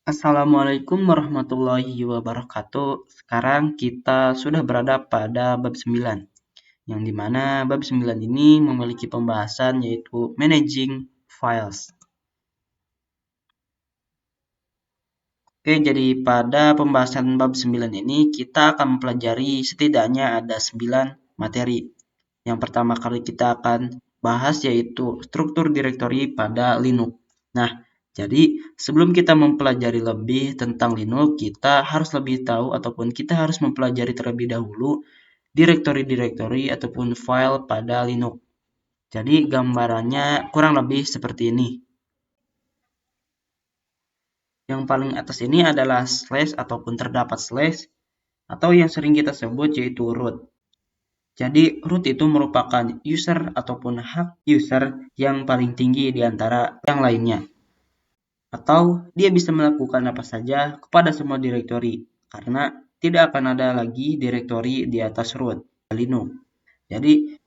Assalamualaikum warahmatullahi wabarakatuh. Sekarang kita sudah berada pada bab 9, yang dimana bab 9 ini memiliki pembahasan yaitu Managing Files. Oke, jadi pada pembahasan bab 9 ini kita akan mempelajari setidaknya ada 9 materi. Yang pertama kali kita akan bahas yaitu struktur direktori pada Linux. Nah, jadi sebelum kita mempelajari lebih tentang Linux, kita harus lebih tahu ataupun kita harus mempelajari terlebih dahulu direktori-direktori ataupun file pada Linux. Jadi gambarannya kurang lebih seperti ini. Yang paling atas ini adalah slash ataupun terdapat slash atau yang sering kita sebut yaitu root. Jadi root itu merupakan user ataupun hak user yang paling tinggi di antara yang lainnya. Atau dia bisa melakukan apa saja kepada semua direktori karena tidak akan ada lagi direktori di atas root Linux. Jadi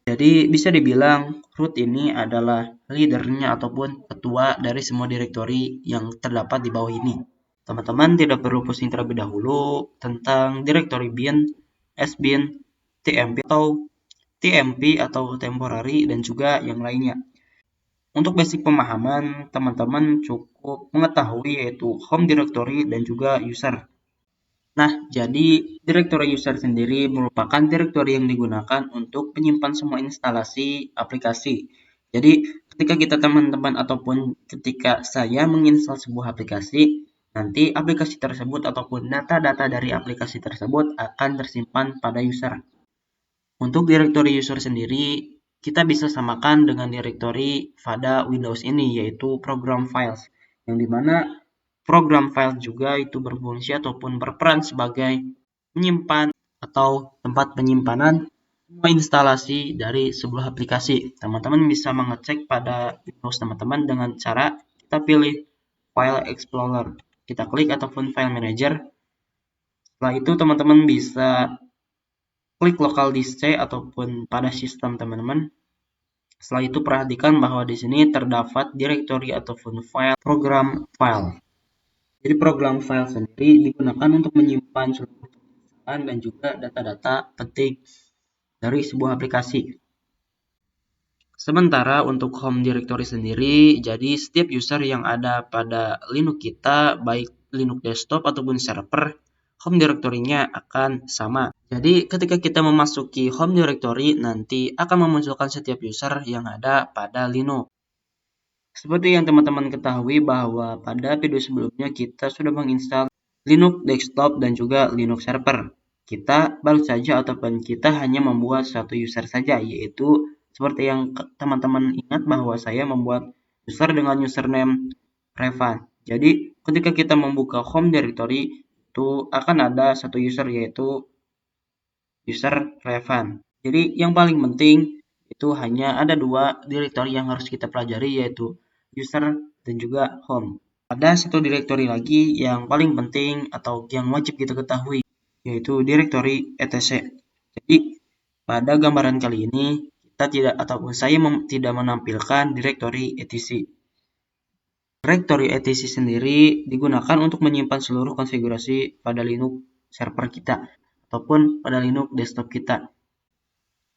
bisa dibilang root ini adalah leadernya ataupun ketua dari semua direktori yang terdapat di bawah ini. Teman-teman tidak perlu pusing terlebih dahulu tentang direktori bin, sbin, tmp atau temporary dan juga yang lainnya. Untuk basic pemahaman, teman-teman cukup mengetahui yaitu home directory dan juga user. Nah, jadi direktori user sendiri merupakan direktori yang digunakan untuk menyimpan semua instalasi aplikasi. Jadi, ketika kita teman-teman ataupun ketika saya menginstal sebuah aplikasi, nanti aplikasi tersebut ataupun data-data dari aplikasi tersebut akan tersimpan pada user. Untuk direktori user sendiri, kita bisa samakan dengan direktori pada Windows ini, yaitu program files, yang dimana program files juga itu berfungsi ataupun berperan sebagai menyimpan atau tempat penyimpanan semua instalasi dari sebuah aplikasi. Teman-teman bisa mengecek pada Windows teman-teman dengan cara kita pilih File Explorer. Kita klik ataupun File Manager. Setelah itu teman-teman bisa klik local disk C ataupun pada sistem teman-teman. Setelah itu perhatikan bahwa di sini terdapat direktori ataupun file program file. Jadi program file sendiri digunakan untuk menyimpan seluruh perusahaan dan juga data-data penting dari sebuah aplikasi. Sementara untuk home directory sendiri, jadi setiap user yang ada pada Linux kita, baik Linux desktop ataupun server, home directory-nya akan sama. Jadi ketika kita memasuki home directory, nanti akan memunculkan setiap user yang ada pada Linux. Seperti yang teman-teman ketahui bahwa pada video sebelumnya kita sudah menginstal Linux desktop dan juga Linux server. Kita baru saja ataupun kita hanya membuat satu user saja, yaitu seperti yang teman-teman ingat bahwa saya membuat user dengan username Revan. Jadi ketika kita membuka home directory itu akan ada satu user yaitu user Revan. Jadi yang paling penting itu hanya ada dua directory yang harus kita pelajari yaitu user dan juga home. Ada satu directory lagi yang paling penting atau yang wajib kita ketahui yaitu directory etc. Jadi pada gambaran kali ini kita tidak ataupun saya tidak menampilkan directory etc. Directory etc sendiri digunakan untuk menyimpan seluruh konfigurasi pada Linux server kita ataupun pada Linux desktop kita.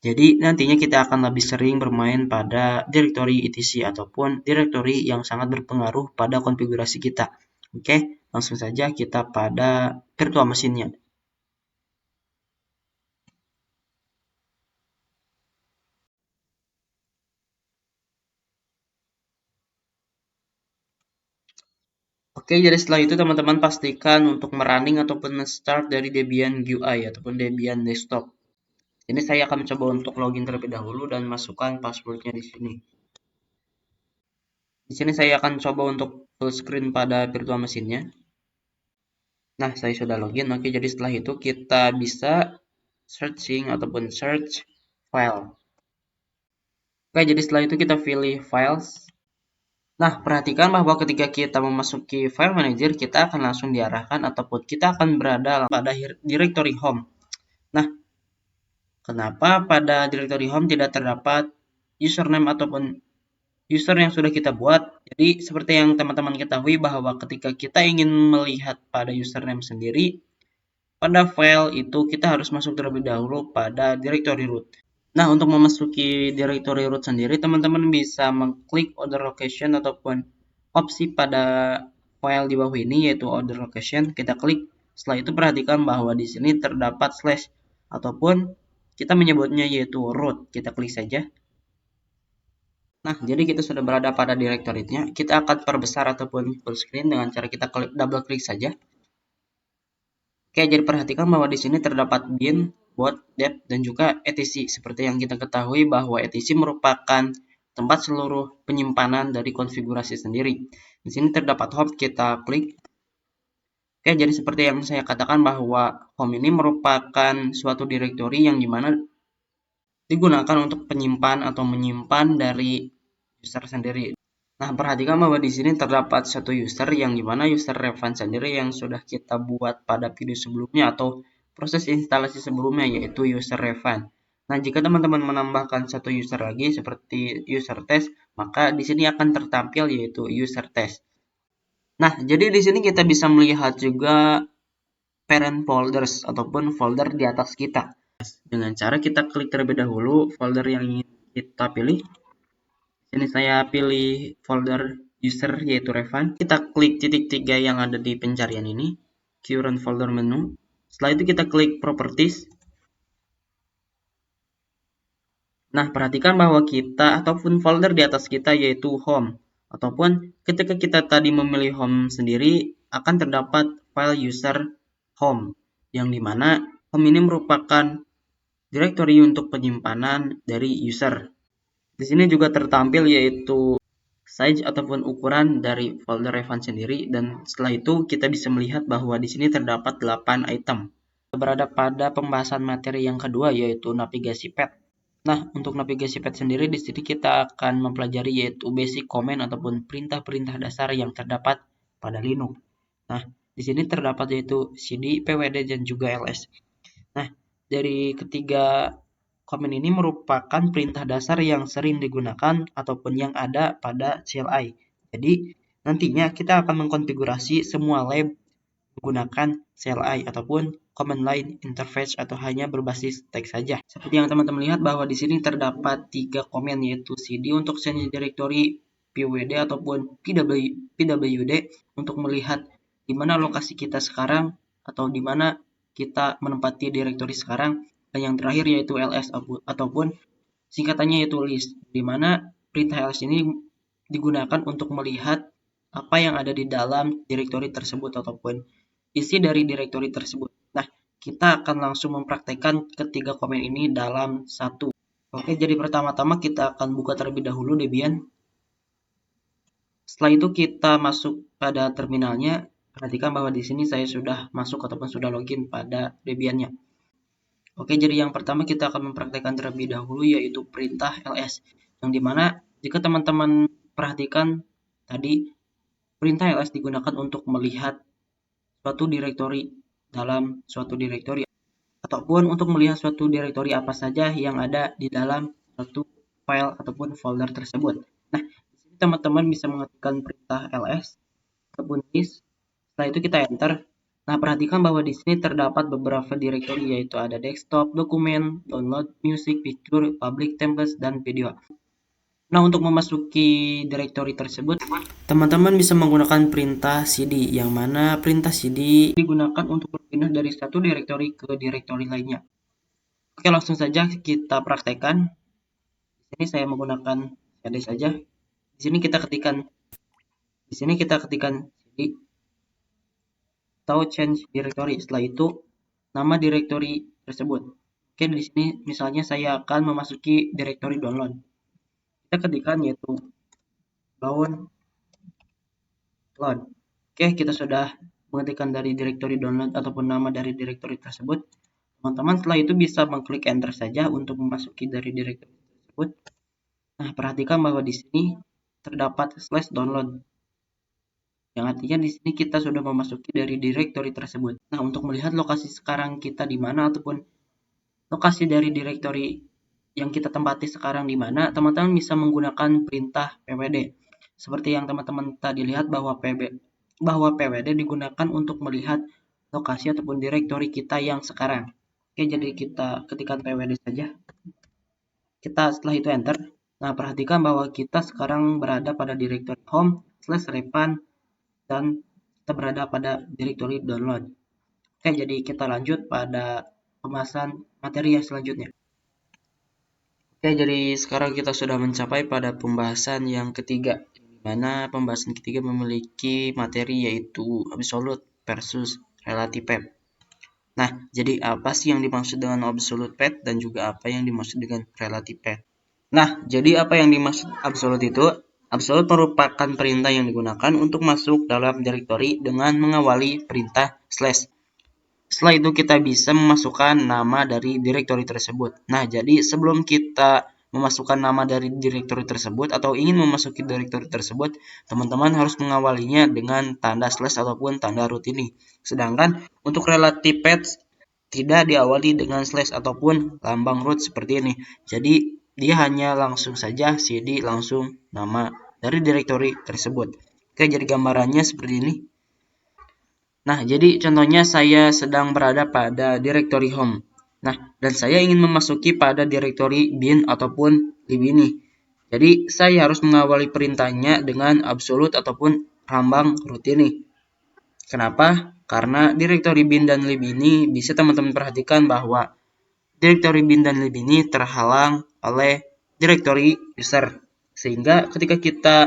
Jadi nantinya kita akan lebih sering bermain pada directory etc ataupun directory yang sangat berpengaruh pada konfigurasi kita. Oke, langsung saja kita pada virtual mesinnya. Oke, jadi setelah itu teman-teman pastikan untuk merunning ataupun start dari Debian GUI ataupun Debian desktop. Ini saya akan coba untuk login terlebih dahulu dan masukkan passwordnya di sini. Di sini saya akan coba untuk full screen pada virtual mesinnya. Nah, saya sudah login. Oke, jadi setelah itu kita bisa searching ataupun search file. Oke, jadi setelah itu kita pilih files. Nah, perhatikan bahwa ketika kita memasuki file manager, kita akan langsung diarahkan ataupun kita akan berada pada directory home. Nah, kenapa pada directory home tidak terdapat username ataupun user yang sudah kita buat. Jadi seperti yang teman-teman ketahui bahwa ketika kita ingin melihat pada username sendiri, pada file itu kita harus masuk terlebih dahulu pada directory root. Nah, untuk memasuki directory root sendiri, teman-teman bisa mengklik order location ataupun opsi pada file di bawah ini yaitu order location. Kita klik. Setelah itu perhatikan bahwa di sini terdapat slash ataupun kita menyebutnya yaitu root. Kita klik saja. Nah, jadi kita sudah berada pada directory-nya. Kita akan perbesar ataupun full screen dengan cara kita double klik saja. Oke, jadi perhatikan bahwa di sini terdapat bin, bot, dep, dan juga etc. Seperti yang kita ketahui bahwa etc merupakan tempat seluruh penyimpanan dari konfigurasi sendiri. Di sini terdapat home, kita klik. Oke, jadi seperti yang saya katakan bahwa home ini merupakan suatu directory yang dimana digunakan untuk penyimpan atau menyimpan dari user sendiri. Nah, perhatikan bahwa di sini terdapat satu user yang dimana user Revan sendiri yang sudah kita buat pada video sebelumnya atau proses instalasi sebelumnya yaitu user Revan. Nah, jika teman-teman menambahkan satu user lagi seperti user test, maka di sini akan tertampil yaitu user test. Nah, jadi di sini kita bisa melihat juga parent folders ataupun folder di atas kita. Dengan cara kita klik terlebih dahulu folder yang ingin kita pilih. Ini saya pilih folder user yaitu Revan. Kita klik titik 3 yang ada di pencarian ini, current folder menu. Setelah itu kita klik properties. Nah, perhatikan bahwa kita ataupun folder di atas kita yaitu home. Ataupun ketika kita tadi memilih home sendiri akan terdapat file user home. Yang dimana home ini merupakan directory untuk penyimpanan dari user. Di sini juga tertampil yaitu size ataupun ukuran dari folder Revan sendiri dan setelah itu kita bisa melihat bahwa di sini terdapat 8 item. Berada pada pembahasan materi yang kedua yaitu navigasi path. Nah, untuk navigasi path sendiri di sini kita akan mempelajari yaitu basic command ataupun perintah-perintah dasar yang terdapat pada Linux. Nah, di sini terdapat yaitu cd, pwd dan juga ls. Nah, dari ketiga command ini merupakan perintah dasar yang sering digunakan ataupun yang ada pada CLI. Jadi, nantinya kita akan mengkonfigurasi semua lab menggunakan CLI ataupun command line interface atau hanya berbasis teks saja. Seperti yang teman-teman lihat bahwa di sini terdapat 3 command yaitu cd untuk change directory, pwd ataupun pwd untuk melihat di mana lokasi kita sekarang atau di mana kita menempati directory sekarang, dan yang terakhir yaitu ls ataupun singkatannya yaitu list, di mana perintah ls ini digunakan untuk melihat apa yang ada di dalam directory tersebut ataupun isi dari directory tersebut. Nah, kita akan langsung mempraktekkan ketiga komen ini dalam satu. Oke, jadi pertama-tama kita akan buka terlebih dahulu Debian. Setelah itu kita masuk pada terminalnya. Perhatikan bahwa di sini saya sudah masuk ataupun sudah login pada Debian-nya. Oke, jadi yang pertama kita akan mempraktekkan terlebih dahulu yaitu perintah ls. Yang dimana jika teman-teman perhatikan tadi perintah ls digunakan untuk melihat suatu directory dalam suatu directory ataupun untuk melihat suatu directory apa saja yang ada di dalam suatu file ataupun folder tersebut. Nah, di sini teman-teman bisa mengetikkan perintah ls ataupun list. Setelah itu kita enter. Nah, perhatikan bahwa di sini terdapat beberapa directory yaitu ada desktop, dokumen, download, music, picture, public, templates, dan video. Nah, untuk memasuki directory tersebut, teman-teman bisa menggunakan perintah cd, yang mana perintah cd digunakan untuk berpindah dari satu directory ke directory lainnya. Oke, langsung saja kita praktekkan. Di sini saya menggunakan cd saja. Di sini kita ketikkan cd atau change directory. Setelah itu nama directory tersebut. Oke, di sini misalnya saya akan memasuki directory download. Kita ketikkan yaitu download. Oke, kita sudah mengetikkan dari directory download ataupun nama dari directory tersebut. Teman-teman setelah itu bisa mengklik enter saja untuk memasuki dari directory tersebut. Nah, perhatikan bahwa di sini terdapat /download. Yang artinya di sini kita sudah memasuki dari directory tersebut. Nah, untuk melihat lokasi sekarang kita di mana ataupun lokasi dari directory yang kita tempati sekarang di mana, teman-teman bisa menggunakan perintah pwd. Seperti yang teman-teman tadi lihat bahwa pwd digunakan untuk melihat lokasi ataupun direktori kita yang sekarang. Oke, jadi kita ketikkan pwd saja. Kita setelah itu enter. Nah, perhatikan bahwa kita sekarang berada pada direktori home/repan dan kita berada pada direktori download. Oke, jadi kita lanjut pada pembahasan materi yang selanjutnya. Oke, jadi sekarang kita sudah mencapai pada pembahasan yang ketiga, di mana pembahasan ketiga memiliki materi yaitu absolute versus relative path. Nah, jadi apa sih yang dimaksud dengan absolute path dan juga apa yang dimaksud dengan relative path? Nah, jadi apa yang dimaksud absolute itu? Absolute merupakan perintah yang digunakan untuk masuk dalam direktori dengan mengawali perintah slash. Setelah itu kita bisa memasukkan nama dari direktori tersebut. Nah, jadi sebelum kita memasukkan nama dari direktori tersebut atau ingin memasuki direktori tersebut, teman-teman harus mengawalinya dengan tanda slash ataupun tanda root ini. Sedangkan untuk relative path tidak diawali dengan slash ataupun lambang root seperti ini. Jadi dia hanya langsung saja cd langsung nama dari direktori tersebut. Oke, jadi gambarannya seperti ini. Nah, jadi contohnya saya sedang berada pada direktori home. Nah, dan saya ingin memasuki pada direktori bin ataupun lib ini. Jadi, saya harus mengawali perintahnya dengan absolute ataupun lambang root ini. Kenapa? Karena direktori bin dan lib ini bisa teman-teman perhatikan bahwa direktori bin dan lib ini terhalang oleh direktori user. Sehingga ketika kita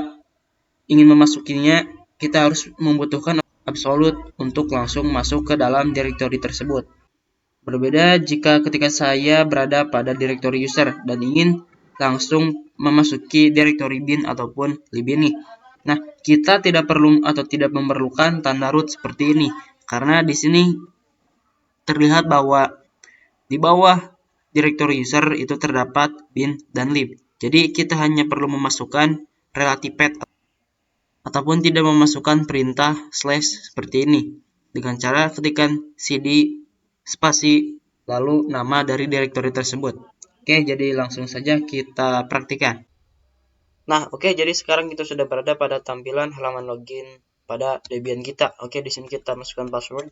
ingin memasukinya, kita harus membutuhkan absolute untuk langsung masuk ke dalam direktori tersebut. Berbeda jika ketika saya berada pada direktori user dan ingin langsung memasuki direktori bin ataupun lib ini. Nah, kita tidak perlu atau tidak memerlukan tanda root seperti ini karena di sini terlihat bahwa di bawah direktori user itu terdapat bin dan lib. Jadi kita hanya perlu memasukkan relative path ataupun tidak memasukkan perintah slash seperti ini dengan cara ketikkan cd spasi lalu nama dari direktori tersebut. Oke, jadi langsung saja kita praktikan. Nah, oke, jadi sekarang kita sudah berada pada tampilan halaman login pada Debian kita. Oke, di sini kita masukkan password.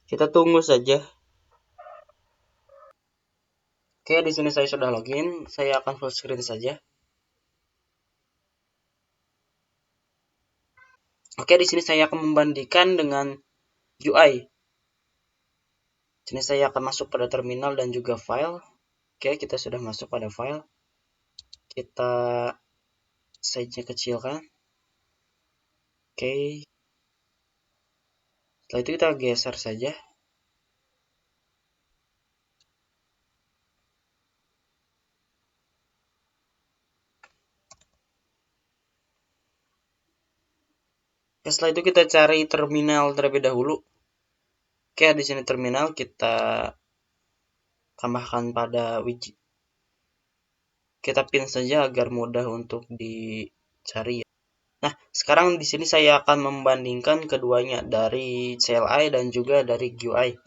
Kita tunggu saja. Oke, di sini saya sudah login. Saya akan full screen saja. Oke, di sini saya akan membandingkan dengan UI. Di sini saya akan masuk pada terminal dan juga file. Oke, kita sudah masuk pada file. Kita size-nya kecilkan. Oke. Setelah itu kita geser saja. Setelah itu kita cari terminal terlebih dahulu. Oke, di sini terminal kita tambahkan pada widget. Kita pin saja agar mudah untuk dicari. Nah, sekarang di sini saya akan membandingkan keduanya dari CLI dan juga dari GUI.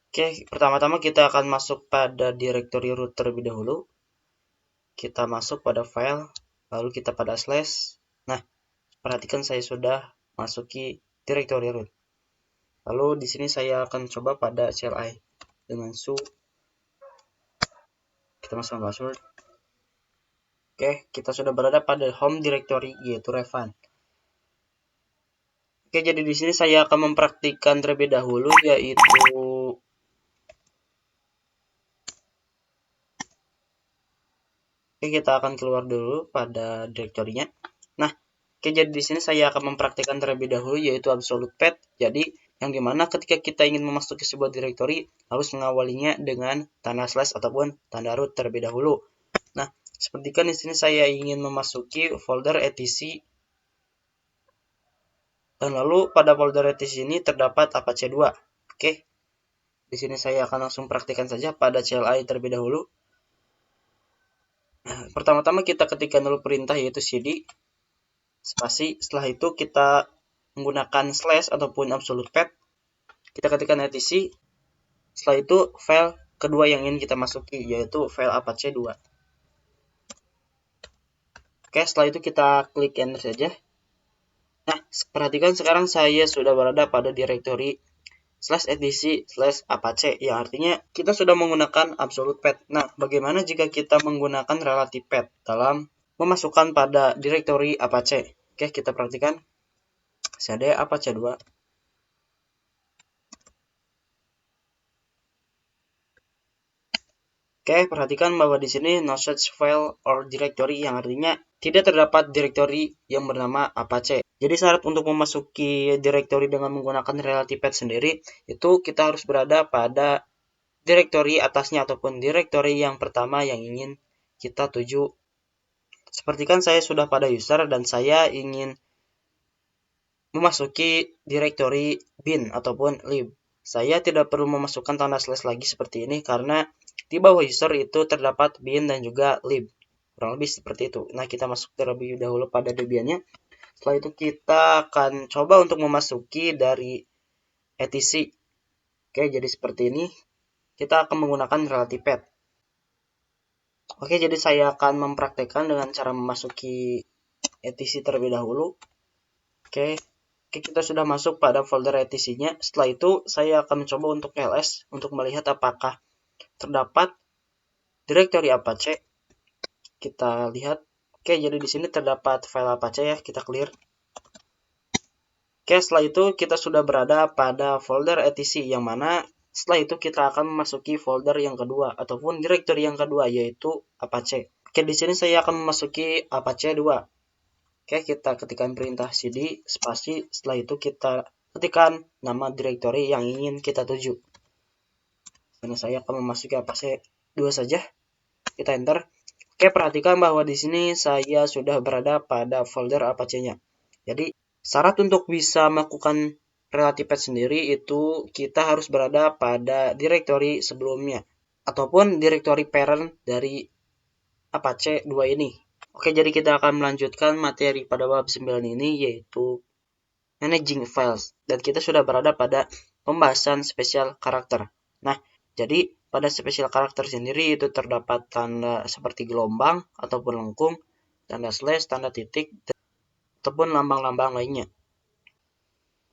Oke, pertama-tama kita akan masuk pada directory root terlebih dahulu. Kita masuk pada file, lalu kita pada slash. Nah, perhatikan saya sudah masuki directory root. Lalu di sini saya akan coba pada CLI dengan su. Kita masukkan password. Oke, kita sudah berada pada home directory yaitu Revan. Oke, jadi di sini saya akan mempraktikkan terlebih dahulu yaitu Oke, kita akan keluar dulu pada direktorinya. Nah, oke, jadi di sini saya akan mempraktikkan terlebih dahulu yaitu absolute path. Jadi yang dimana ketika kita ingin memasuki sebuah direktori harus mengawalinya dengan tanda slash ataupun tanda root terlebih dahulu. Nah, seperti kan di sini saya ingin memasuki folder etc. Dan lalu pada folder etc ini terdapat Apache 2. Oke. Di sini saya akan langsung praktikkan saja pada CLI terlebih dahulu. Nah, pertama-tama kita ketikkan dulu perintah yaitu cd spasi. Setelah itu kita menggunakan slash ataupun absolute path. Kita ketikkan etc. Setelah itu file kedua yang ingin kita masuki, yaitu file Apache 2. Oke, setelah itu kita klik enter saja. Nah, perhatikan sekarang saya sudah berada pada directory /etc/apache, yang artinya kita sudah menggunakan absolute path. Nah, bagaimana jika kita menggunakan relative path dalam memasukkan pada directory Apache? Oke, kita perhatikan cd apache 2. Oke, perhatikan bahwa di sini no such file or directory, yang artinya tidak terdapat directory yang bernama Apache. Jadi syarat untuk memasuki directory dengan menggunakan relative path sendiri, itu kita harus berada pada directory atasnya ataupun directory yang pertama yang ingin kita tuju. Seperti kan saya sudah pada user dan saya ingin memasuki directory bin ataupun lib. Saya tidak perlu memasukkan tanda slash lagi seperti ini karena di bawah user itu terdapat bin dan juga lib. Kurang lebih seperti itu. Nah, kita masuk terlebih dahulu pada Debian-nya. Setelah itu kita akan coba untuk memasuki dari etc. Oke, jadi seperti ini. Kita akan menggunakan relative path. Oke, jadi saya akan mempraktekkan dengan cara memasuki etc terlebih dahulu. Oke, kita sudah masuk pada folder etc-nya. Setelah itu, saya akan mencoba untuk ls untuk melihat apakah terdapat directory Apache. Kita lihat. Oke, jadi di sini terdapat file Apache ya, kita clear. Oke, setelah itu kita sudah berada pada folder etc, yang mana setelah itu kita akan memasuki folder yang kedua ataupun directory yang kedua, yaitu Apache. Oke, di sini saya akan memasuki Apache 2. Oke, kita ketikkan perintah cd spasi, setelah itu kita ketikkan nama directory yang ingin kita tuju. Karena saya akan memasuki Apache 2 saja. Kita enter. Oke, perhatikan bahwa di sini saya sudah berada pada folder Apache-nya. Jadi, syarat untuk bisa melakukan relative path sendiri itu kita harus berada pada directory sebelumnya ataupun directory parent dari Apache 2 ini. Oke, jadi kita akan melanjutkan materi pada bab 9 ini, yaitu managing files, dan kita sudah berada pada pembahasan spesial karakter. Nah, jadi pada spesial karakter sendiri itu terdapat tanda seperti gelombang ataupun lengkung, tanda slash, tanda titik, ataupun lambang-lambang lainnya.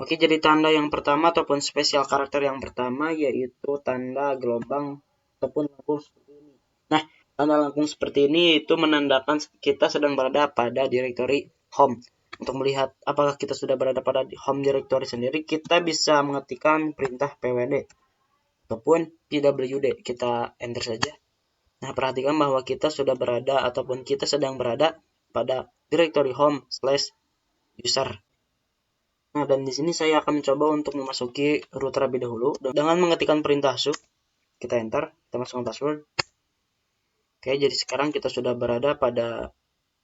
Oke, jadi tanda yang pertama ataupun spesial karakter yang pertama yaitu tanda gelombang ataupun lengkung seperti ini. Nah, tanda lengkung seperti ini itu menandakan kita sedang berada pada directory home. Untuk melihat apakah kita sudah berada pada home directory sendiri, kita bisa mengetikkan perintah pwd ataupun pwd. Kita enter saja. Nah, perhatikan bahwa kita sudah berada ataupun kita sedang berada pada directory home/user. Nah, dan di sini saya akan mencoba untuk memasuki root terlebih dahulu dengan mengetikkan perintah sudo. Kita enter, kita masukkan password. Oke, jadi sekarang kita sudah berada pada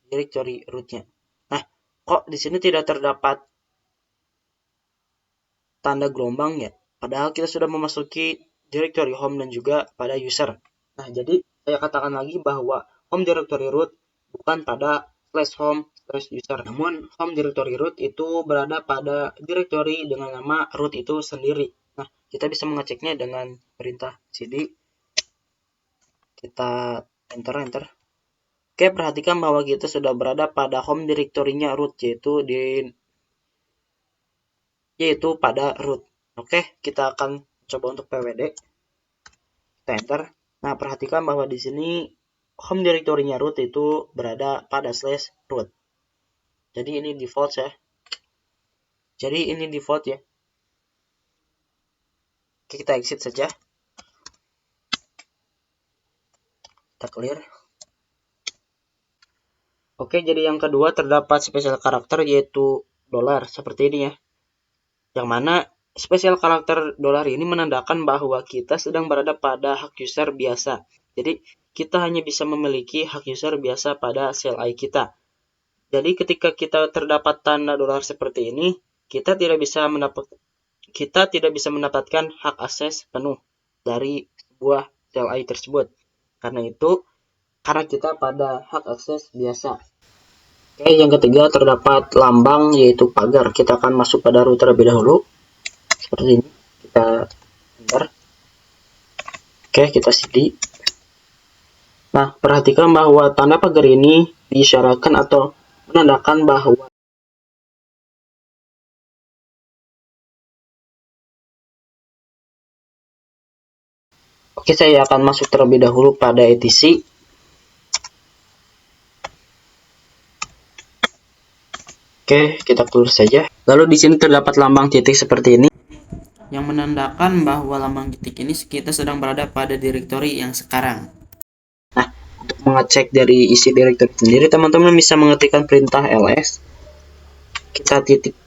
directory root-nya. Nah, kok di sini tidak terdapat tanda gelombang ya? Padahal kita sudah memasuki directory home dan juga pada user. Nah, jadi saya katakan lagi bahwa home directory root bukan pada /home/user. Namun home directory root itu berada pada directory dengan nama root itu sendiri. Nah, kita bisa mengeceknya dengan perintah cd. Kita enter. Oke, perhatikan bahwa kita sudah berada pada home directory-nya root, yaitu pada root. Oke, kita akan coba untuk pwd. Kita enter. Nah, perhatikan bahwa di sini home directory-nya root itu berada pada /root. Jadi ini default ya. Oke, kita exit saja. Kita clear. Oke, jadi yang kedua terdapat spesial karakter yaitu $, seperti ini ya. Yang mana spesial karakter $ ini menandakan bahwa kita sedang berada pada hak user biasa. Jadi kita hanya bisa memiliki hak user biasa pada CLI kita. Jadi ketika kita terdapat tanda $ seperti ini, kita tidak bisa mendapatkan hak akses penuh dari sebuah CLI tersebut. Karena kita pada hak akses biasa. Oke, yang ketiga terdapat lambang yaitu pagar. Kita akan masuk pada root terlebih dahulu. Seperti ini. Kita enter. Oke, kita cd. Nah, perhatikan bahwa tanda pagar ini diisyaratkan atau menandakan bahwa oke, saya akan masuk terlebih dahulu pada etc. Oke, kita close saja. Lalu di sini terdapat lambang titik seperti ini yang menandakan bahwa lambang titik ini kita sedang berada pada direktori yang sekarang. Nah, untuk mengecek dari isi direktori sendiri, teman-teman bisa mengetikkan perintah ls. Kita titik.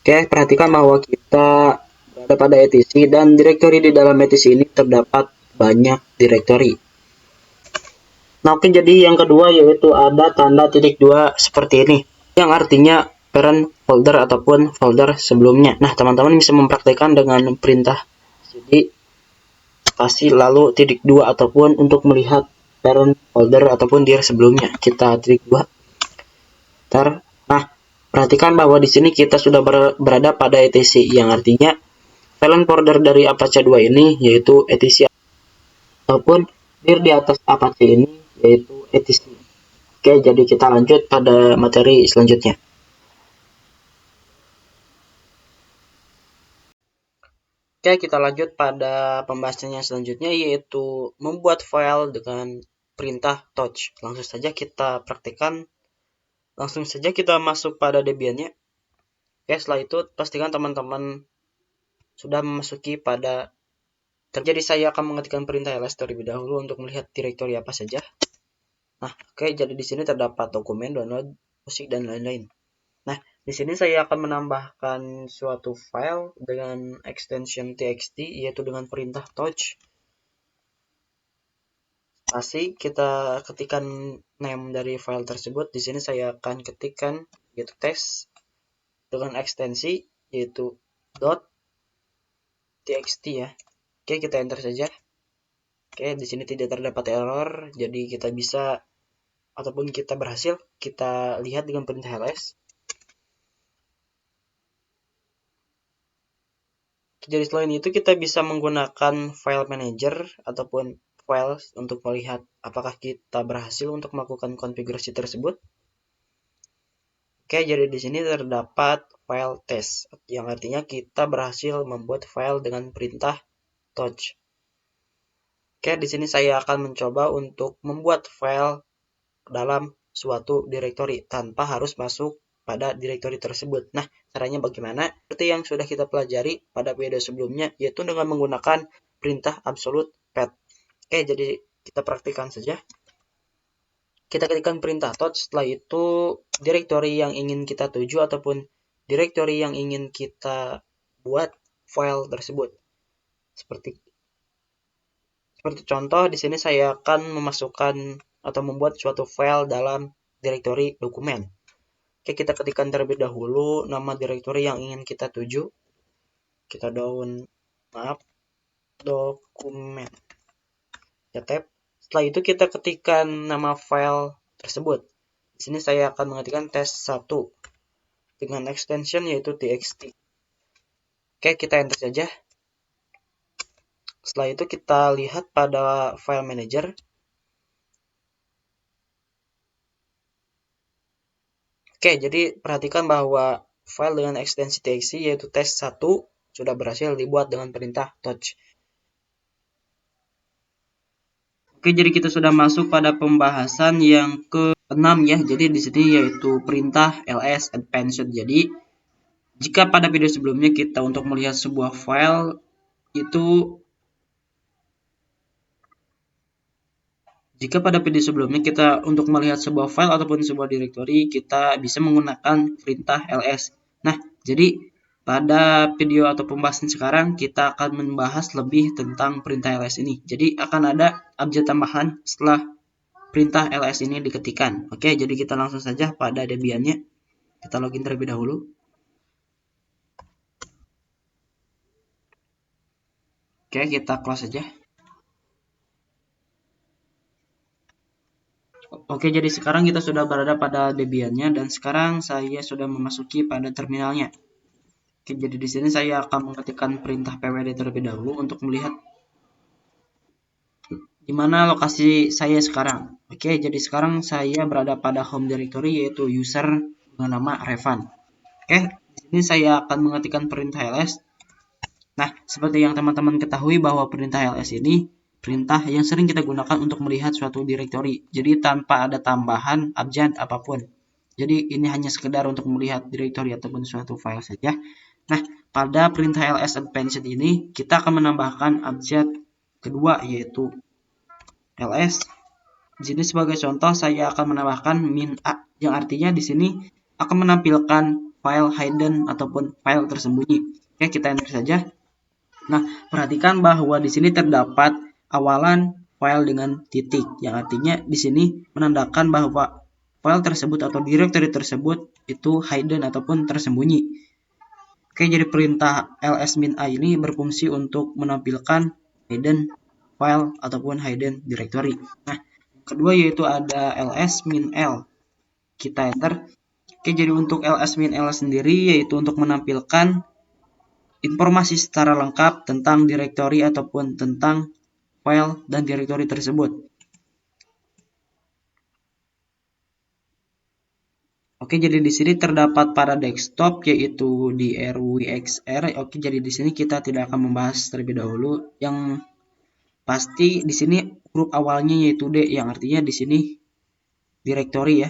Oke, perhatikan bahwa kita berada pada etc dan direktori di dalam etc ini terdapat banyak direktori. Nah, oke, jadi yang kedua yaitu ada tanda titik 2 seperti ini, yang artinya parent folder ataupun folder sebelumnya. Nah, teman-teman bisa mempraktikkan dengan perintah cd spasi lalu titik 2 ataupun untuk melihat parent folder ataupun dir sebelumnya. Kita titik 2. Nah, perhatikan bahwa di sini kita sudah berada pada etc, yang artinya parent folder dari Apache 2 ini yaitu etc ataupun dir di atas Apache ini yaitu etc. Oke, jadi kita lanjut pada materi selanjutnya. Oke, kita lanjut pada pembahasannya selanjutnya yaitu membuat file dengan perintah touch. Langsung saja kita praktikkan. Langsung saja kita masuk pada Debian-nya. Oke, setelah itu pastikan teman-teman sudah memasuki pada. Jadi saya akan mengetikkan perintah ls terlebih dahulu untuk melihat direktori apa saja. Nah, oke, jadi di sini terdapat dokumen, download, musik, dan lain-lain. Nah, di sini saya akan menambahkan suatu file dengan extension txt, yaitu dengan perintah touch. Pasti kita ketikkan name dari file tersebut. Di sini saya akan ketikkan yaitu test dengan ekstensi yaitu .txt ya. Oke, kita enter saja. Oke, di sini tidak terdapat error, jadi kita bisa ataupun kita berhasil kita lihat dengan perintah ls. Jadi selain itu kita bisa menggunakan file manager ataupun files untuk melihat apakah kita berhasil untuk melakukan konfigurasi tersebut. Oke, jadi di sini terdapat file test, yang artinya kita berhasil membuat file dengan perintah touch. Oke, di sini saya akan mencoba untuk membuat file dalam suatu direktori tanpa harus masuk pada direktori tersebut. Nah, caranya bagaimana? Seperti yang sudah kita pelajari pada video sebelumnya, yaitu dengan menggunakan perintah absolute path. Oke, jadi kita praktikkan saja. Kita ketikkan perintah touch, setelah itu direktori yang ingin kita tuju ataupun direktori yang ingin kita buat file tersebut. Seperti contoh, di sini saya akan memasukkan atau membuat suatu file dalam direktori dokumen. Oke, kita ketikkan terlebih dahulu nama direktori yang ingin kita tuju. Kita dokumen. Ya, tab. Setelah itu kita ketikkan nama file tersebut. Di sini saya akan mengetikkan test1 dengan extension yaitu txt. Oke, kita enter saja. Setelah itu kita lihat pada file manager. Oke, jadi perhatikan bahwa file dengan ekstensi txt yaitu test1 sudah berhasil dibuat dengan perintah touch. Oke, jadi kita sudah masuk pada pembahasan yang ke-6 ya. Jadi di sini yaitu perintah ls advanced. Jadi jika pada video sebelumnya kita untuk melihat sebuah file itu Jika pada video sebelumnya kita untuk melihat sebuah file ataupun sebuah directory, kita bisa menggunakan perintah ls. Nah, jadi pada video atau pembahasan sekarang kita akan membahas lebih tentang perintah ls ini. Jadi akan ada abjad tambahan setelah perintah ls ini diketikkan. Oke, jadi kita langsung saja pada Debian-nya. Kita login terlebih dahulu. Oke, kita close saja. Oke, jadi sekarang kita sudah berada pada Debian-nya dan sekarang saya sudah memasuki pada terminalnya. Oke, jadi di sini saya akan mengetikkan perintah pwd terlebih dahulu untuk melihat di mana lokasi saya sekarang. Oke, jadi sekarang saya berada pada home directory yaitu user dengan nama Revan. Oke, di sini saya akan mengetikkan perintah ls. Nah, seperti yang teman-teman ketahui bahwa perintah ls ini perintah yang sering kita gunakan untuk melihat suatu directory. Jadi tanpa ada tambahan abjad apapun. Jadi ini hanya sekedar untuk melihat directory ataupun suatu file saja. Nah, pada perintah ls append ini kita akan menambahkan abjad kedua yaitu ls. Di sini sebagai contoh saya akan menambahkan min a yang artinya di sini akan menampilkan file hidden ataupun file tersembunyi. Oke, kita enter saja. Nah, perhatikan bahwa di sini terdapat awalan file dengan titik, yang artinya di sini menandakan bahwa file tersebut atau directory tersebut itu hidden ataupun tersembunyi. Oke, jadi perintah ls-min-a ini berfungsi untuk menampilkan hidden file ataupun hidden directory. Nah, kedua yaitu ada ls-min-l. Kita enter. Oke, jadi untuk ls-min-l sendiri yaitu untuk menampilkan informasi secara lengkap tentang directory ataupun tentang file dan directory tersebut. Oke, jadi di sini terdapat pada desktop yaitu di rwxr. Oke, jadi di sini kita tidak akan membahas terlebih dahulu. Yang pasti di sini grup awalnya yaitu D, yang artinya di sini directory ya.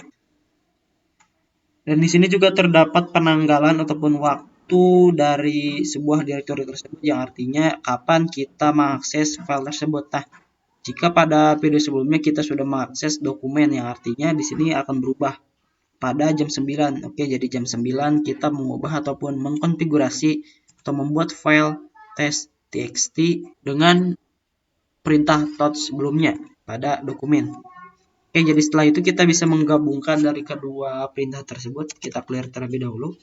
Dan di sini juga terdapat penanggalan ataupun waktu dari sebuah directory tersebut, yang artinya kapan kita mengakses file tersebut. Nah, jika pada video sebelumnya kita sudah mengakses dokumen, yang artinya di sini akan berubah pada jam 9. Oke, jadi jam 9 kita mengubah ataupun mengkonfigurasi atau membuat file test.txt dengan perintah touch sebelumnya pada dokumen. Oke, jadi setelah itu kita bisa menggabungkan dari kedua perintah tersebut. Kita clear terlebih dahulu.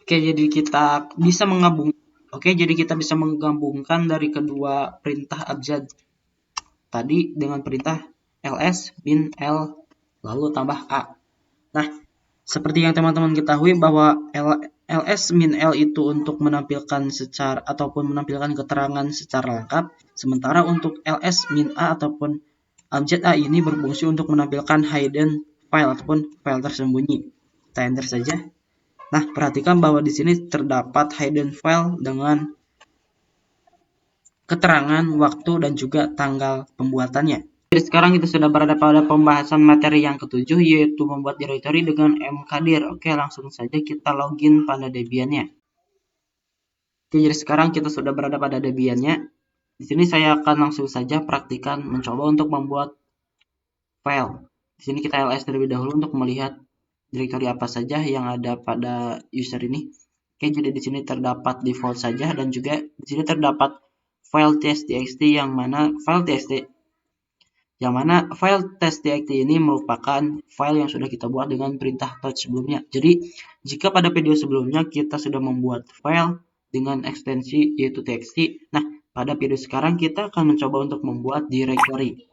Oke, jadi kita bisa menggabungkan dari kedua perintah abjad tadi dengan perintah ls min l lalu tambah a. Nah, seperti yang teman-teman ketahui bahwa ls min l itu untuk menampilkan secara ataupun menampilkan keterangan secara lengkap, sementara untuk ls min a ataupun abjad a ini berfungsi untuk menampilkan hidden file ataupun file tersembunyi. Kita enter saja. Nah, perhatikan bahwa di sini terdapat hidden file dengan keterangan, waktu, dan juga tanggal pembuatannya. Jadi sekarang kita sudah berada pada pembahasan materi yang ketujuh, yaitu membuat directory dengan mkdir. Oke, langsung saja kita login pada Debian-nya. Oke, jadi sekarang kita sudah berada pada Debian-nya. Di sini saya akan langsung saja praktikan mencoba untuk membuat file. Di sini kita ls terlebih dahulu untuk melihat directory apa saja yang ada pada user ini. Oke, jadi di sini terdapat default saja dan juga di sini terdapat file test.txt yang mana file test.txt ini merupakan file yang sudah kita buat dengan perintah touch sebelumnya. Jadi, jika pada video sebelumnya kita sudah membuat file dengan ekstensi yaitu txt, nah pada video sekarang kita akan mencoba untuk membuat directory.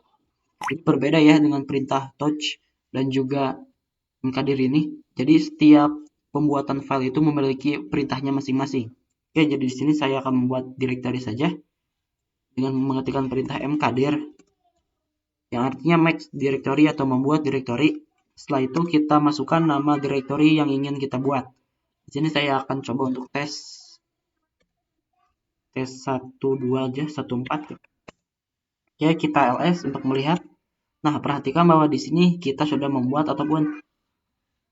Ini berbeda ya dengan perintah touch dan juga mkdir ini. Jadi setiap pembuatan file itu memiliki perintahnya masing-masing. Oke, jadi di sini saya akan membuat directory saja dengan mengetikkan perintah mkdir yang artinya make directory atau membuat directory. Setelah itu kita masukkan nama directory yang ingin kita buat. Di sini saya akan coba untuk tes 12 aja, 14. Ya, kita ls untuk melihat. Nah, perhatikan bahwa di sini kita sudah membuat ataupun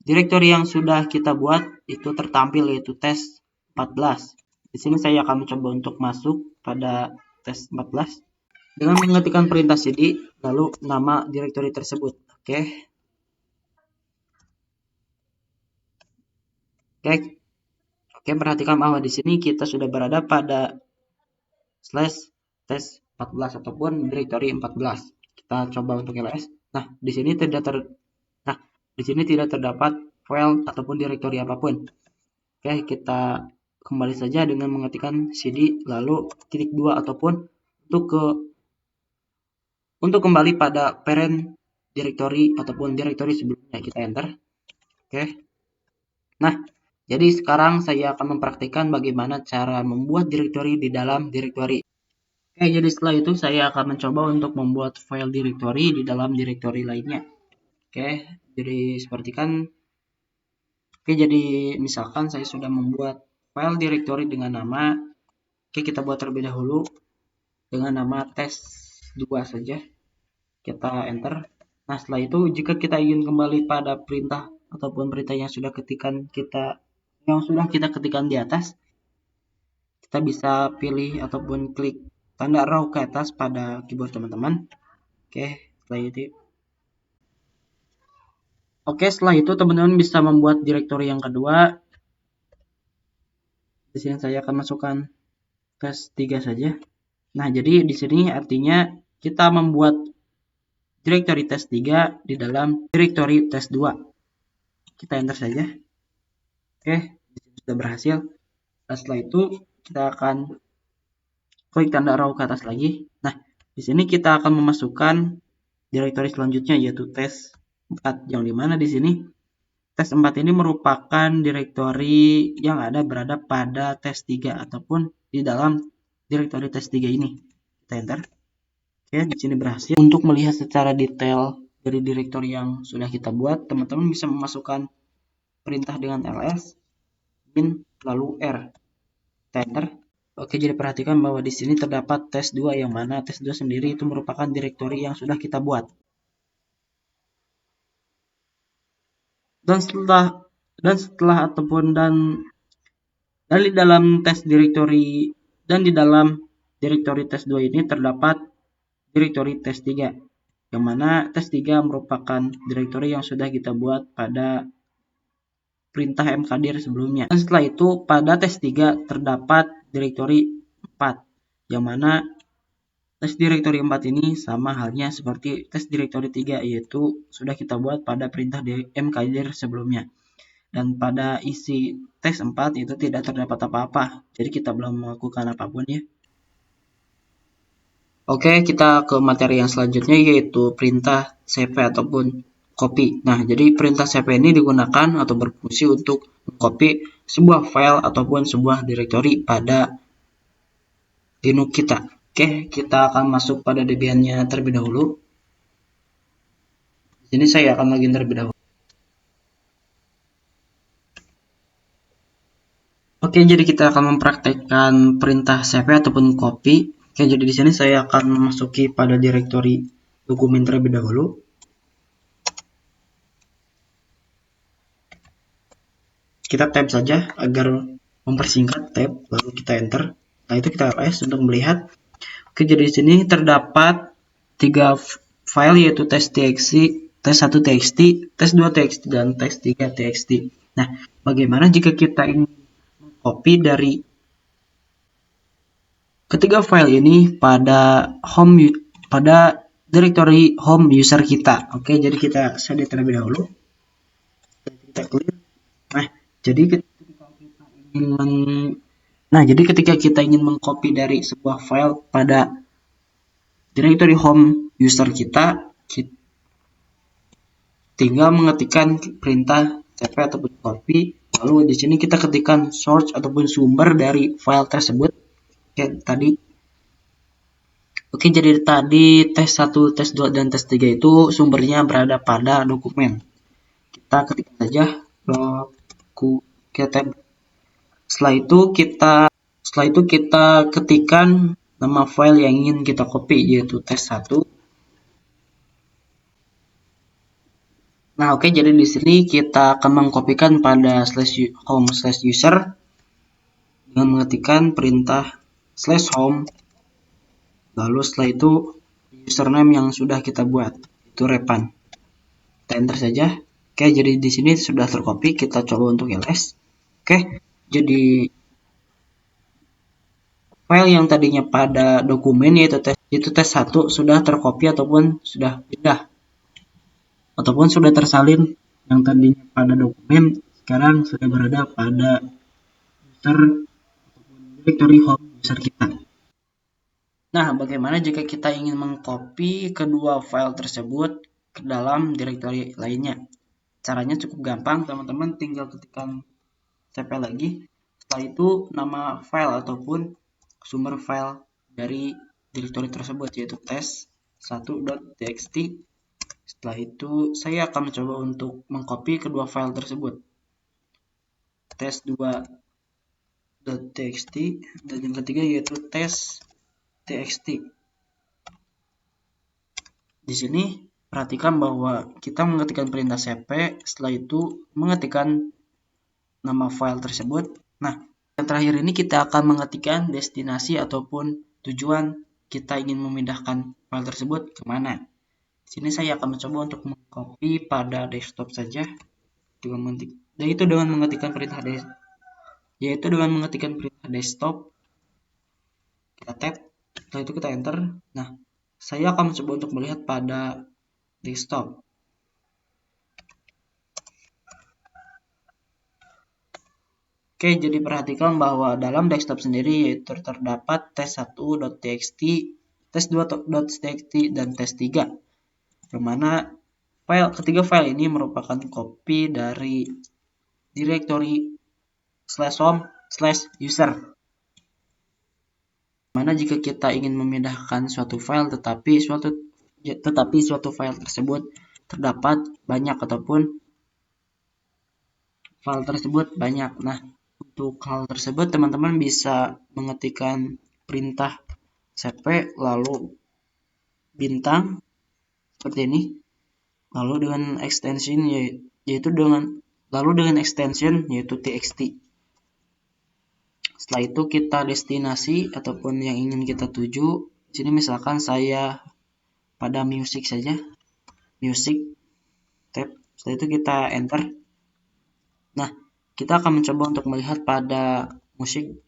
directory yang sudah kita buat itu tertampil yaitu tes 14. Di sini saya akan mencoba untuk masuk pada tes 14 dengan mengetikkan perintah cd lalu nama directory tersebut. Oke. Oke, perhatikan bahwa di sini kita sudah berada pada slash tes 14 ataupun directory 14. Kita coba untuk ls. Nah, di sini tidak terdapat file ataupun directory apapun. Oke, kita kembali saja dengan mengetikkan cd lalu titik 2 ataupun untuk kembali pada parent directory ataupun directory sebelumnya, kita enter. Oke. Nah, jadi sekarang saya akan mempraktikkan bagaimana cara membuat directory di dalam directory. Oke, jadi setelah itu saya akan mencoba untuk membuat file directory di dalam directory lainnya. Oke, jadi seperti kan, jadi misalkan saya sudah membuat file directory dengan nama, kita buat terlebih dahulu dengan nama test2 saja. Kita enter. Nah, setelah itu jika kita ingin kembali pada perintah ataupun perintah yang sudah kita ketikkan di atas, kita bisa pilih ataupun klik tanda arrow ke atas pada keyboard teman-teman. Oke, setelah itu setelah itu teman-teman bisa membuat directory yang kedua. Di sini saya akan masukkan test3 saja. Nah, jadi di sini artinya kita membuat directory test3 di dalam directory test2. Kita enter saja. Oke, sudah berhasil. Nah, setelah itu kita akan klik tanda arrow ke atas lagi. Nah, di sini kita akan memasukkan directory selanjutnya yaitu test4, yang dimana di sini test4 ini merupakan directory yang berada pada test3 ataupun di dalam directory test3 ini. Kita enter. Oke, di sini berhasil. Untuk melihat secara detail dari directory yang sudah kita buat, teman-teman bisa memasukkan perintah dengan ls min lalu r. Kita enter. Oke, jadi perhatikan bahwa di sini terdapat test2 yang mana test2 sendiri itu merupakan directory yang sudah kita buat. Dan di dalam test directory dan di dalam directory test2 ini terdapat directory test3, yang mana test3 merupakan directory yang sudah kita buat pada perintah mkdir sebelumnya. Dan setelah itu pada test3 terdapat directory 4, yang mana test directory 4 ini sama halnya seperti test directory 3, yaitu sudah kita buat pada perintah mkdir sebelumnya. Dan pada isi test 4 itu tidak terdapat apa-apa, jadi kita belum melakukan apapun ya. Oke, kita ke materi yang selanjutnya yaitu perintah cp ataupun copy. Nah, jadi perintah cp ini digunakan atau berfungsi untuk mengcopy sebuah file ataupun sebuah directory pada Linux kita. Oke, kita akan masuk pada Debian-nya terlebih dahulu. Di sini saya akan login terlebih dahulu. Oke, jadi kita akan mempraktekkan perintah cp ataupun copy. Oke, jadi di sini saya akan memasuki pada directory dokumen terlebih dahulu. Kita tab saja agar mempersingkat tab, lalu kita enter. Nah, itu kita ls untuk melihat. Oke, jadi di sini terdapat 3 file yaitu test.txt, test1.txt, test2.txt, dan test3.txt. Nah, bagaimana jika kita ingin copy dari ketiga file ini pada directory home user kita? Oke, jadi kita select terlebih dahulu. Kita clear. Nah, jadi ketika kita ingin mengcopy dari sebuah file pada directory home user kita tinggal mengetikkan perintah cp ataupun copy, lalu di sini kita ketikkan source ataupun sumber dari file tersebut. Oke, jadi tadi tes1, tes2, dan tes3 itu sumbernya berada pada dokumen. Kita ketikkan saja setelah itu kita ketikkan nama file yang ingin kita copy yaitu tes1. Nah, oke, jadi di sini kita akan mengkopikan pada /home/user dengan mengetikkan perintah /home. Lalu setelah itu username yang sudah kita buat itu repan. Kita enter saja. Oke, jadi di sini sudah tercopy. Kita coba untuk ls. Oke, jadi file yang tadinya pada dokumen yaitu tes1 sudah tercopy ataupun sudah pindah ataupun sudah tersalin. Yang tadinya pada dokumen sekarang sudah berada pada user ataupun directory home user kita. Nah, bagaimana jika kita ingin mengcopy kedua file tersebut ke dalam directory lainnya? Caranya cukup gampang, teman-teman tinggal ketikkan cp lagi. Setelah itu nama file ataupun sumber file dari direktori tersebut, yaitu tes1.txt. Setelah itu saya akan mencoba untuk mengcopy kedua file tersebut, tes2.txt dan yang ketiga yaitu tes.txt. Di sini perhatikan bahwa kita mengetikkan perintah cp, setelah itu mengetikkan nama file tersebut. Nah, yang terakhir ini kita akan mengetikkan destinasi ataupun tujuan kita ingin memindahkan file tersebut kemana. Di sini saya akan mencoba untuk mengcopy pada desktop saja, yaitu dengan mengetikkan perintah desktop. Kita tab, setelah itu kita enter. Nah, saya akan mencoba untuk melihat pada desktop. Oke, jadi perhatikan bahwa dalam desktop sendiri yaitu terdapat tes1.txt, tes2.txt, dan tes3. Dimana ketiga file ini merupakan copy dari direktori /home/user. Mana jika kita ingin memindahkan suatu file tetapi suatu file tersebut terdapat banyak ataupun file tersebut banyak. Nah, untuk hal tersebut teman-teman bisa mengetikkan perintah cp lalu bintang seperti ini, lalu dengan extension yaitu txt. Setelah itu kita destinasi ataupun yang ingin kita tuju. Di sini misalkan saya pada music saja, music, tab. Setelah itu kita enter. Nah, kita akan mencoba untuk melihat pada music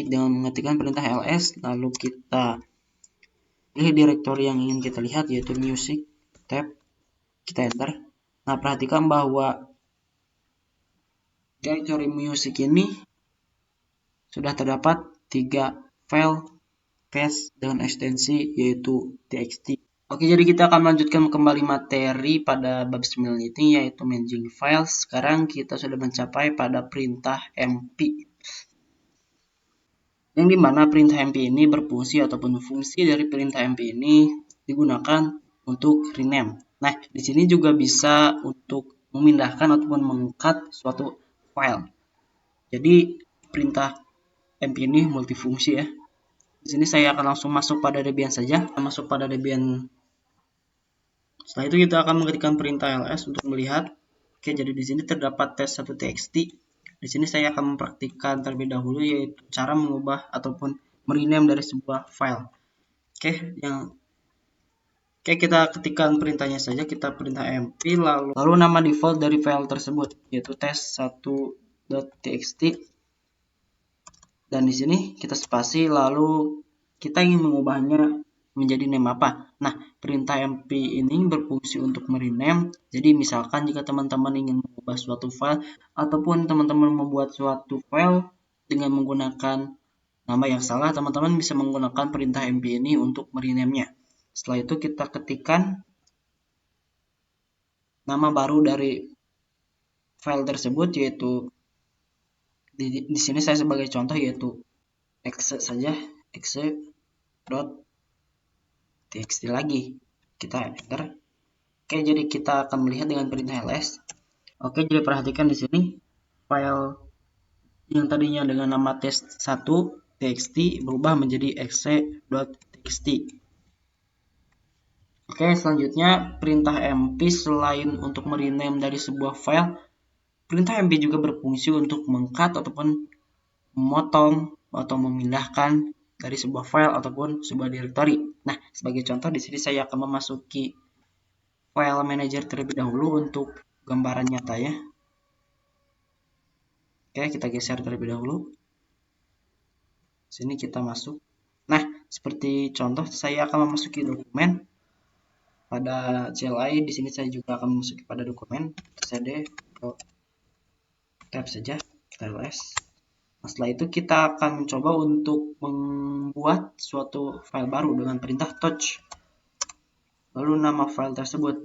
dengan mengetikkan perintah ls, lalu kita pilih direktori yang ingin kita lihat yaitu music, tab, kita enter. Nah, perhatikan bahwa direktori music ini sudah terdapat 3 file tes dengan ekstensi yaitu txt. Oke, jadi kita akan melanjutkan kembali materi pada bab 9 ini yaitu managing files. Sekarang kita sudah mencapai pada perintah mp. Yang dimana perintah mp ini berfungsi ataupun fungsi dari perintah mp ini digunakan untuk rename. Nah, di sini juga bisa untuk memindahkan ataupun mengangkat suatu file. Jadi perintah mp ini multifungsi ya. Di sini saya akan langsung masuk pada Debian saja. Masuk pada Debian. Setelah itu kita akan mengetikkan perintah ls untuk melihat. Oke, jadi di sini terdapat tes1.txt. Di sini saya akan mempraktikkan terlebih dahulu yaitu cara mengubah ataupun merename dari sebuah file. Oke, kita ketikkan perintahnya saja, kita perintah mp lalu nama default dari file tersebut yaitu tes1.txt. Dan di sini kita spasi lalu kita ingin mengubahnya menjadi name apa. Nah, perintah mp ini berfungsi untuk merename. Jadi misalkan jika teman-teman ingin mengubah suatu file ataupun teman-teman membuat suatu file dengan menggunakan nama yang salah, teman-teman bisa menggunakan perintah mp ini untuk merename-nya. Setelah itu kita ketikkan nama baru dari file tersebut yaitu di sini saya sebagai contoh yaitu exe saja, exe.txt lagi. Kita enter. Oke, jadi kita akan melihat dengan perintah ls. Oke, jadi perhatikan di sini file yang tadinya dengan nama tes1.txt berubah menjadi exe.txt. Oke, selanjutnya perintah mp selain untuk merename dari sebuah file, perintah mp juga berfungsi untuk mengcut ataupun memotong atau memindahkan dari sebuah file ataupun sebuah directory. Nah, sebagai contoh di sini saya akan memasuki file manager terlebih dahulu untuk gambaran nyata ya. Oke, kita geser terlebih dahulu. Sini kita masuk. Nah, seperti contoh saya akan memasuki dokumen pada CLI. Di sini saya juga akan memasuki pada dokumen cd tab saja, kita ls. Nah, setelah itu kita akan mencoba untuk membuat suatu file baru dengan perintah touch. Lalu nama file tersebut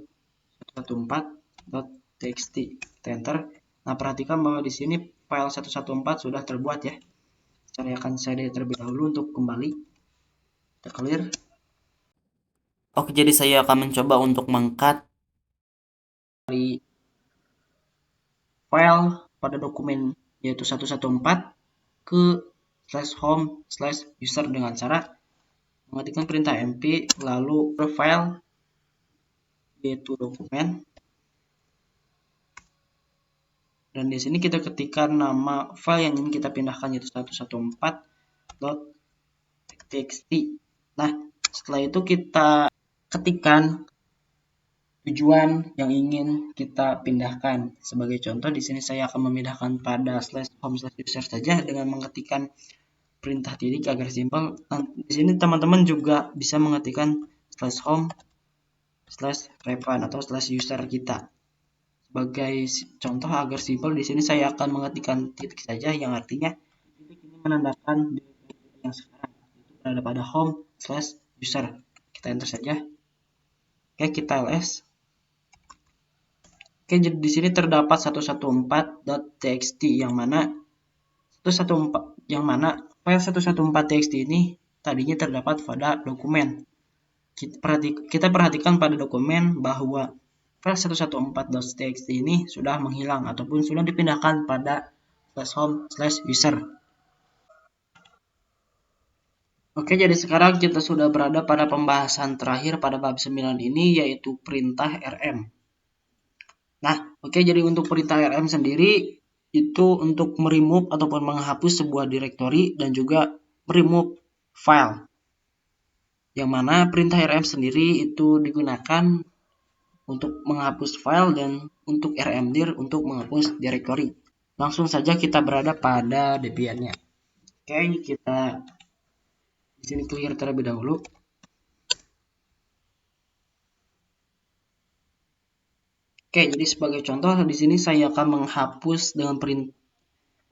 114.txt. Kita enter. Nah, perhatikan bahwa di sini file 114 sudah terbuat ya. Saya akan shade terlebih dahulu untuk kembali. Kita clear. Oke, jadi saya akan mencoba untuk mengcut dari file pada dokumen yaitu 114 ke /home/user dengan cara mengetikkan perintah mp lalu ke file yaitu dokumen, dan di sini kita ketikkan nama file yang ingin kita pindahkan yaitu 114.txt. Nah, setelah itu kita ketikkan tujuan yang ingin kita pindahkan. Sebagai contoh, di sini saya akan memindahkan pada /home/user saja dengan mengetikkan perintah titik agar simpel. Nah, di sini teman-teman juga bisa mengetikkan /home/reference atau /user kita. Sebagai contoh agar simpel, di sini saya akan mengetikkan titik saja yang artinya titik ini menandakan direktori yang sekarang itu berada pada home/user. Kita enter saja. Oke, kita ls. Oke, jadi di sini terdapat 114.txt yang mana file 114.txt ini tadinya terdapat pada dokumen. Kita perhatikan pada dokumen bahwa file 114.txt ini sudah menghilang ataupun sudah dipindahkan pada /home/user. Oke, jadi sekarang kita sudah berada pada pembahasan terakhir pada bab 9 ini, yaitu perintah rm. Nah, oke, jadi untuk perintah rm sendiri itu untuk meremove ataupun menghapus sebuah direktori dan juga meremove file. Yang mana perintah rm sendiri itu digunakan untuk menghapus file dan untuk rmdir untuk menghapus direktori. Langsung saja kita berada pada Debian-nya. Oke, kita di sini clear terlebih dahulu. Oke, jadi sebagai contoh di sini saya akan menghapus dengan perintah.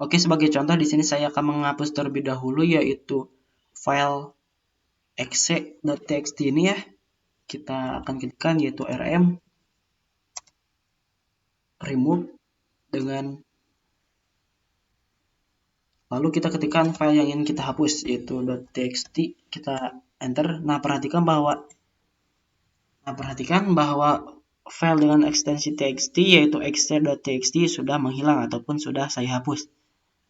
Oke, sebagai contoh di sini saya akan menghapus terlebih dahulu yaitu file exe.txt ini ya. Kita akan ketikkan yaitu rm remove dengan lalu kita ketikkan file yang ingin kita hapus yaitu .txt, kita enter. Nah, perhatikan bahwa file dengan ekstensi txt yaitu exe.txt sudah menghilang ataupun sudah saya hapus.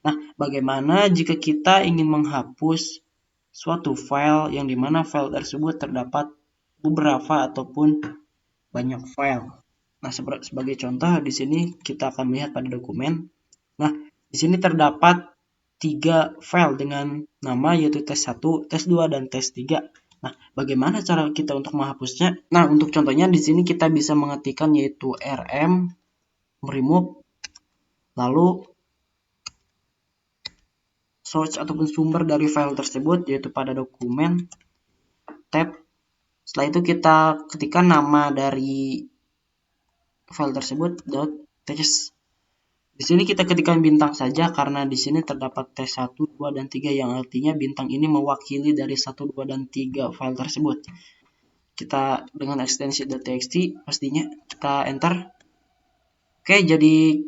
Nah, bagaimana jika kita ingin menghapus suatu file yang dimana file tersebut terdapat beberapa ataupun banyak file? Nah, sebagai contoh di sini kita akan melihat pada dokumen. Nah, di sini terdapat 3 file dengan nama yaitu tes1, tes2, dan tes3. Nah, bagaimana cara kita untuk menghapusnya? Nah, untuk contohnya di sini kita bisa mengetikkan yaitu rm remove lalu source ataupun sumber dari file tersebut yaitu pada dokumen tab. Setelah itu kita ketikkan nama dari file tersebut .txt. Di sini kita ketikkan bintang saja karena di sini terdapat tes 1, 2, dan 3 yang artinya bintang ini mewakili dari 1, 2, dan 3 file tersebut. Kita dengan ekstensi .txt pastinya kita enter. Oke, jadi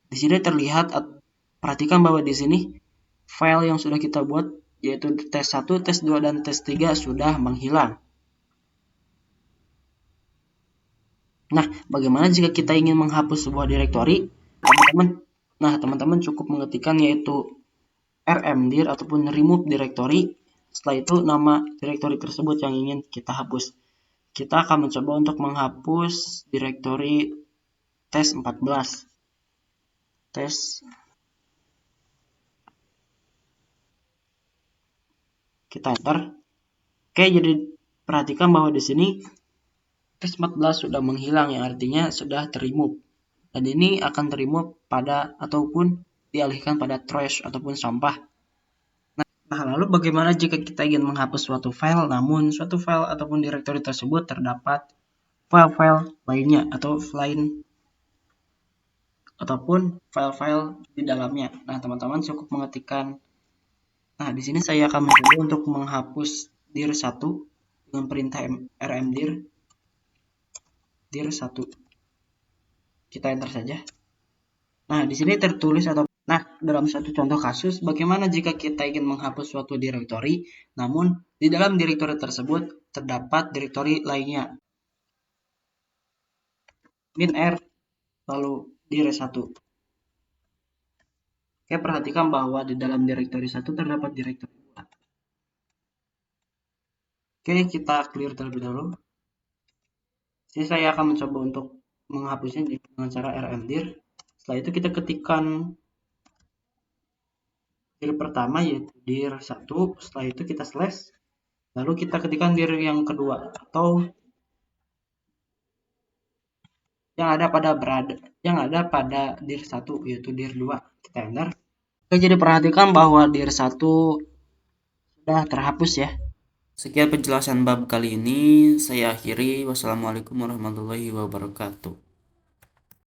di sini terlihat, perhatikan bahwa di sini file yang sudah kita buat yaitu tes 1, tes 2, dan tes 3 sudah menghilang. Nah, bagaimana jika kita ingin menghapus sebuah direktori? Teman-teman cukup mengetikkan yaitu rmdir ataupun remove directory. Setelah itu nama direktori tersebut yang ingin kita hapus. Kita akan mencoba untuk menghapus direktori tes14. Kita enter. Oke, jadi perhatikan bahwa di sini tes14 sudah menghilang yang artinya sudah terremove. Dan ini akan terremove pada ataupun dialihkan pada trash ataupun sampah. Nah, lalu bagaimana jika kita ingin menghapus suatu file namun suatu file ataupun direktori tersebut terdapat file-file lainnya atau file-file di dalamnya. Nah, teman-teman cukup mengetikkan. Nah, di sini saya akan mencoba untuk menghapus dir1 dengan perintah rmdir dir1. Kita enter saja. Nah, di sini tertulis atau Nah, dalam satu contoh kasus, bagaimana jika kita ingin menghapus suatu direktori, namun di dalam direktori tersebut terdapat direktori lainnya, min R, lalu dir 1. Oke, perhatikan bahwa di dalam direktori 1 terdapat direktori 2. Oke, kita clear terlebih dahulu. Jadi saya akan mencoba untuk menghapusnya dengan cara rmdir. Setelah itu kita ketikkan dir pertama yaitu dir 1, setelah itu kita slash, lalu kita ketikkan dir yang kedua atau yang ada pada dir 1 yaitu dir 2. Kita enter. Oke, jadi perhatikan bahwa dir 1 sudah terhapus ya. Sekian penjelasan bab kali ini, saya akhiri. Wassalamualaikum warahmatullahi wabarakatuh.